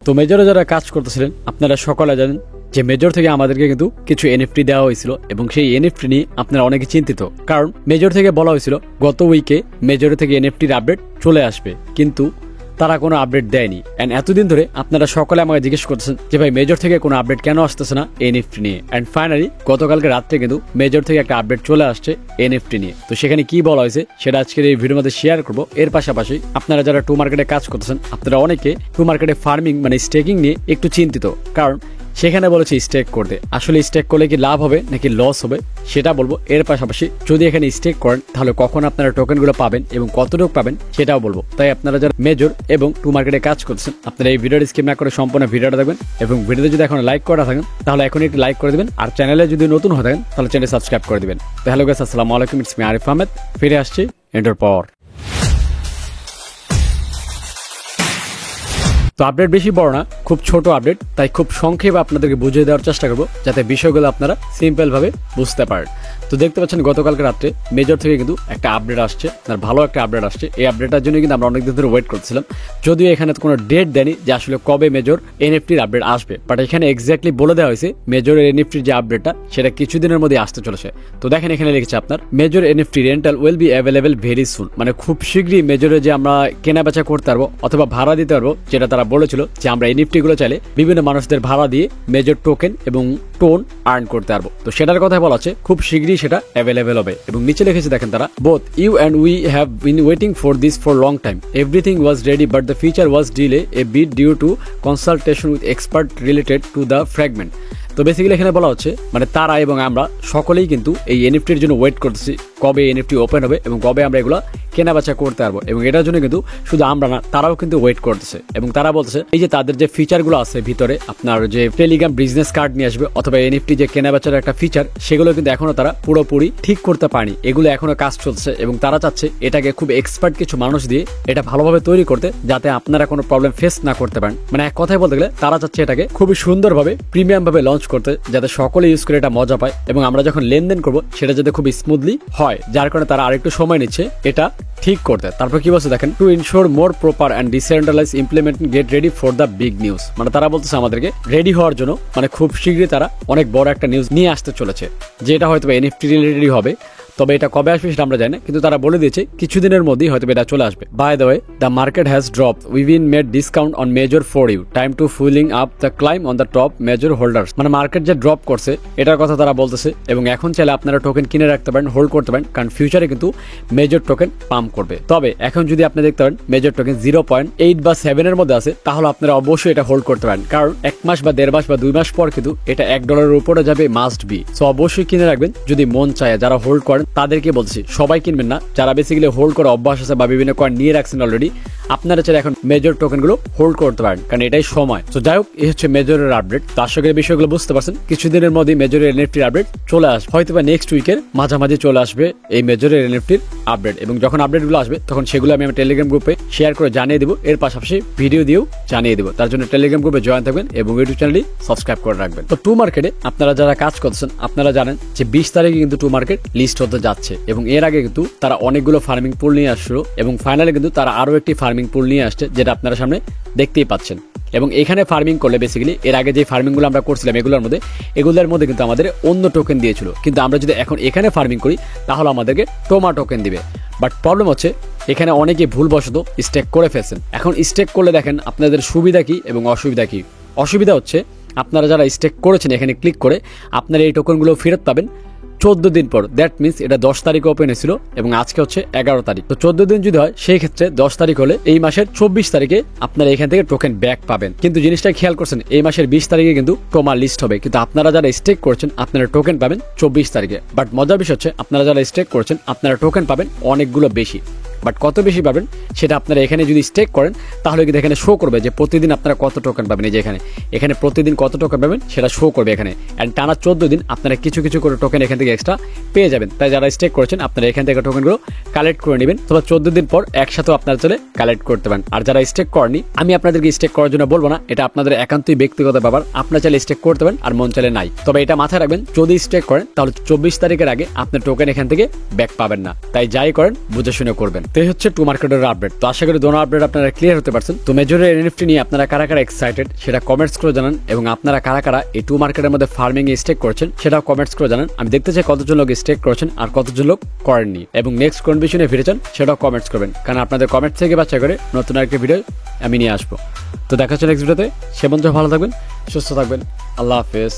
তো মেজরে যারা কাজ করতেছিলেন আপনারা সকলে জানেন যে মেজর থেকে আমাদেরকে কিন্তু কিছু এনএফটি দেওয়া হয়েছিল এবং সেই এনএফটি নিয়ে আপনারা অনেকে চিন্তিত, কারণ মেজর থেকে বলা হয়েছিল গত উইকে মেজর থেকে এনএফটির আপডেট চলে আসবে, কিন্তু তারা কোনো আপডেট দেয়নি। এন্ড এতদিন ধরে আপনারা সকলে আমাকে জিজ্ঞেস করতেছেন যে ভাই মেজর থেকে কোনো আপডেট কেন আসতেছে না এনএফটি নিয়ে। এন্ড ফাইনালি গতকালকে রাত্রে কিন্তু মেজর থেকে একটা আপডেট চলে আসছে এনএফটি নিয়ে। তো সেখানে কি বলা হয়েছে সেটা আজকের এই ভিডিওর মধ্যে শেয়ার করবো। এর পাশাপাশি আপনারা যারা টু মার্কেটে কাজ করতেছেন আপনারা অনেকে টু মার্কেটে ফার্মিং মানে স্টেকিং নিয়ে একটু চিন্তিত, কারণ সেখানে বলেছে স্টেক করতে। আসলে স্টেক করলে কি লাভ হবে নাকি লস হবে সেটা বলবো। এর পাশাপাশি যদি এখানে স্টেক করেন তাহলে কখন আপনারা টোকেনগুলো পাবেন এবং কতটুকু পাবেন সেটাও বলবো। তাই আপনারা যারা মেজর এবং টু মার্কেটে কাজ করছেন আপনারা এই ভিডিওটি স্কিপ না করে সম্পূর্ণ ভিডিওটা দেখবেন এবং ভিডিওতে যদি এখন লাইক করা থাকেন তাহলে এখন একটু লাইক করে দিবেন, আর চ্যানেলে যদি নতুন হয়ে থাকেন তাহলে চ্যানেল সাবস্ক্রাইব করে দিবেন। তো হ্যালো গাইস, আসসালামু আলাইকুম, ইটস মি আরিফ আহমেদ, ফিরে আসছি এন্টার পর। তো আপডেট বেশি বড় না, খুব ছোট আপডেট, তাই খুব সংক্ষেপে আপনাদেরকে বুঝিয়ে দেওয়ার চেষ্টা করবো যাতে বিষয়গুলো আপনারা সিম্পল ভাবে বুঝতে পারেন। তো দেখতে পাচ্ছেন গতকালকে রাত্রে মেজর থেকে কিন্তু একটা আপডেট আসছে, আর ভালো একটা আপডেট আসছে। এই আপডেটটার জন্য কিন্তু আমরা অনেকদিন ধরে ওয়েট করছিলাম, যদিও এখানে কোনো ডেট দেয়নি যে আসলে কবে মেজর এনএফটির আপডেট আসবে, বাট এখানে এক্স্যাক্টলি বলে দেওয়া হয়েছে মেজরের এনএফটির যে আপডেটটা সেটা কিছুদিনের মধ্যে আসতে চলেছে। তো দেখেন এখানে লিখেছে আপনার major NFT rental will be available very soon, মানে খুব শীঘ্রই মেজরে যে আমরা কেনা বেচা করতে পারবো অথবা ভাড়া দিতে পারবো, যেটা তারা বলেছিল যে আমরা এনএফটি গুলো চাইলে বিভিন্ন মানুষদের ভাড়া দিয়ে মেজর টোকেন এবং টোন আর্ন করতে পারবো। তো সেটার কথা বলা আছে খুব শীঘ্রই সেটা অ্যাভেলেবল হবে। এবং নিচে লিখেছে দেখেন তারা, both you and we have been waiting for this for long time, everything was ready but the feature was delay a bit due to consultation with expert related to the fragment. তো basically এখানে বলা হচ্ছে মানে তারা এবং আমরা সকলেই কিন্তু এই এনএফটির জন্য ওয়েট করতেছি কবে এনএফটি ওপেন হবে এবং কবে আমরা এগুলো কেনা বেচা করতে পারবো। এবং এটার জন্য কিন্তু শুধু আমরা না, তারাও কিন্তু ওয়েট করতেছে এবং তারা বলতেছে এই যে তাদের যে ফিচারগুলো আছে ভিতরে, আপনার যে টেলিগ্রাম বিজনেস কার্ড নিয়ে আসবে অথবা এনএফটি যে কেনা বেচার একটা ফিচার, সেগুলো কিন্তু এখনো তারা পুরোপুরি ঠিক করতে পারেনি, এগুলো এখনো কাজ চলছে এবং তারা চাচ্ছে এটাকে খুব এক্সপার্ট কিছু মানুষ দিয়ে এটা ভালোভাবে তৈরি করতে, যাতে আপনারা কোনো প্রবলেম ফেস না করতে পারেন। মানে এক কথায় বলতে গেলে তারা চাচ্ছে এটাকে খুবই সুন্দরভাবে প্রিমিয়াম ভাবে লঞ্চ করতে, যাতে সকলে ইউজ করে এটা মজা পায় এবং আমরা যখন লেনদেন করবো সেটা যাতে খুব স্মুথলি হয়, যার কারণে তারা আরেকটু সময় নিচ্ছে এটা ঠিক করতে। তারপর কি বলছে দেখেন, to ensure more proper and decentralize implementing get ready for the big news, মানে তারা বলতেছে আমাদেরকে রেডি হওয়ার জন্য, মানে খুব শীঘ্রই তারা অনেক বড় একটা নিউজ নিয়ে আসতে চলেছে, যেটা হয়তো এনএফটি রিলেটেডই হবে। তবে এটা কবে আসবে সেটা আমরা জানি না, কিন্তু তারা বলে দিয়েছে কিছুদিনের মধ্যেই হয়তো এটা চলে আসবে। By the way, the market has drop, we been made discount on major for you, time to filling up the claim on the top major holders. মানে মার্কেট যে ড্রপ করছে এটার কথা তারা বলতেছে এবং এখন চাইলে আপনারা টোকেন কিনে রাখতে পারেন, হোল্ড করতে পারেন, কারণ ফিউচারে কিন্তু মেজর টোকেন পাম্প করবে। তবে এখন যদি আপনি দেখতে পারেন মেজর টোকেন 0.8 বা 7 এর মধ্যে আছে, তাহলে আপনারা অবশ্যই এটা হোল্ড করতে পারেন, কারণ 1 মাস বা 1.5 মাস বা 2 মাস পর কিন্তু এটা $1 উপরে যাবে, মাস্ট বি। সো অবশ্যই কিনে রাখবেন যদি মন চায়। যারা হোল্ড করেন তাদেরকে বলছি, সবাই কিনবেন না, যারা বেসিক্যালি হোল্ড করে অভ্যাস আছে বা বিভিন্ন কয়েন নিয়ে রাখছেন অলরেডি, আপনারা চাইলে এখন মেজর টোকেন গুলো হোল্ড করতে পারেন, কারণ এটাই সময়। তো যাই হোক, এই হচ্ছে মেজরের আপডেট। তো আশা করি বিষয়গুলো বুঝতে পারছেন। কিছুদিনের মধ্যে মেজরের এনএফটির আপডেট চলে আসবে, হয়তো বা নেক্সট উইকের মাঝামাঝি চলে আসবে এই মেজরের এনএফটির আপডেট। এবং যখন আপডেট গুলো আসবে তখন সেগুলো আমি আমার টেলিগ্রাম গ্রুপে শেয়ার করে জানিয়ে দিব, এর পাশাপাশি ভিডিও দিয়েও জানিয়ে দিব। তার জন্য টেলিগ্রাম গ্রুপে জয়েন থাকবেন এবং ইউটিউব চ্যানেলটি সাবস্ক্রাইব করে রাখবেন। তো টু মার্কেটে আপনারা যারা কাজ করছেন আপনারা জানেন যে 20 তারিখে কিন্তু টু মার্কেট লিস্ট হতে যাচ্ছে এবং এর আগে কিন্তু তারা অনেকগুলো ফার্মিং পুল নিয়ে আসলো এবং ফাইনালি কিন্তু তারা আরো একটি ফার্মিং পুল নিয়ে আসছে, যেটা আপনারা সামনে দেখতেই পাচ্ছেন। এবং এখানে ফার্মিং করলে বেসিক্যালি এর আগে যে ফার্মিং গুলো আমরা করছিলাম এগুলোর মধ্যে কিন্তু আমাদের অন্য টোকেন দিয়েছিল, কিন্তু আমরা যদি এখন এখানে ফার্মিং করি তাহলে আমাদেরকে টোমা টোকেন দিবে। বাট প্রবলেম হচ্ছে এখানে অনেকে ভুলবশত স্টেক করে ফেলছেন। এখন স্টেক করলে দেখেন আপনাদের সুবিধা কি এবং অসুবিধা কি। অসুবিধা হচ্ছে আপনারা যারা স্টেক করেছেন এখানে ক্লিক করে আপনারা এই টোকেনগুলো ফেরত পাবেন 14 দিন পর। দ্যাট মিনস এটা 10 তারিখে ওপেন হয়েছিল এবং আজকে হচ্ছে 11 তারিখ। তো 14 দিন যদি হয় সেই ক্ষেত্রে 10 তারিখ হলে এই মাসের 24 তারিখে আপনারা এখান থেকে টোকেন ব্যাক পাবেন। কিন্তু জিনিসটা খেয়াল করছেন, এই মাসের 20 তারিখে কিন্তু টোমা লিস্ট হবে, কিন্তু আপনারা যারা স্টেক করছেন আপনারা টোকেন পাবেন 24 তারিখে। বাট মজার বিষয় হচ্ছে আপনারা যারা স্টেক করছেন আপনারা টোকেন পাবেন অনেকগুলো বেশি। বাট কত বেশি পাবেন সেটা আপনারা এখানে যদি স্টেক করেন তাহলে কিন্তু এখানে শো করবে যে প্রতিদিন আপনারা কত টোকেন পাবেন। এই যে এখানে প্রতিদিন কত টোকেন পাবেন সেটা শো করবে এখানে। এন্ড টানা 14 দিন আপনারা কিছু কিছু করে টোকেন এখান থেকে এক্সট্রা পেয়ে যাবেন। তাই যারা স্টেক করেছেন আপনারা এখান থেকে টোকেনগুলো কালেক্ট করে নেবেন, অথবা 14 দিন পর একসাথে আপনারা চলে কালেক্ট করতে পারেন। আর যারা স্টেক করেনি, আমি আপনাদেরকে স্টেক করার জন্য বলবো না, এটা আপনাদের একান্তই ব্যক্তিগত ব্যাপার। আপনারা চাইলে স্টেক করতে পারেন আর মন চাইলে নাই। তবে এটা মাথায় রাখবেন, যদি স্টেক করেন তাহলে 24 তারিখের আগে আপনার টোকেন এখান থেকে ব্যাক পাবেন না। তাই যাই করেন বুঝে শুনে করবেন। তো এই হচ্ছে টু মার্কেটের আপডেট। তো আশা করি দোনো আপডেট আপনারা ক্লিয়ার হতে পারছেন। তো মেজরের এনএফটি নিয়ে আপনারা কারা কারা এক্সাইটেড সেটা কমেন্টস করে জানান, এবং আপনারা কারা কারা এই টু মার্কেটের মধ্যে ফার্মিং এ স্টেক করছেন সেটাও কমেন্টস করে জানান। আমি দেখতে চাই কতজন লোক স্টেক করেছেন আর কতজন লোক করেননি, এবং নেক্সট কোন বিষয়ে ফিরেছেন সেটাও কমেন্টস করবেন, কারণ আপনাদের কমেন্ট থেকে বাচ্চা করে নতুন আরেকটা ভিডিও আমি নিয়ে আসবো। তো দেখা হচ্ছে নেক্সট ভিডিওতে। সে পর্যন্ত ভালো থাকবেন, সুস্থ থাকবেন। আল্লাহ হাফেজ।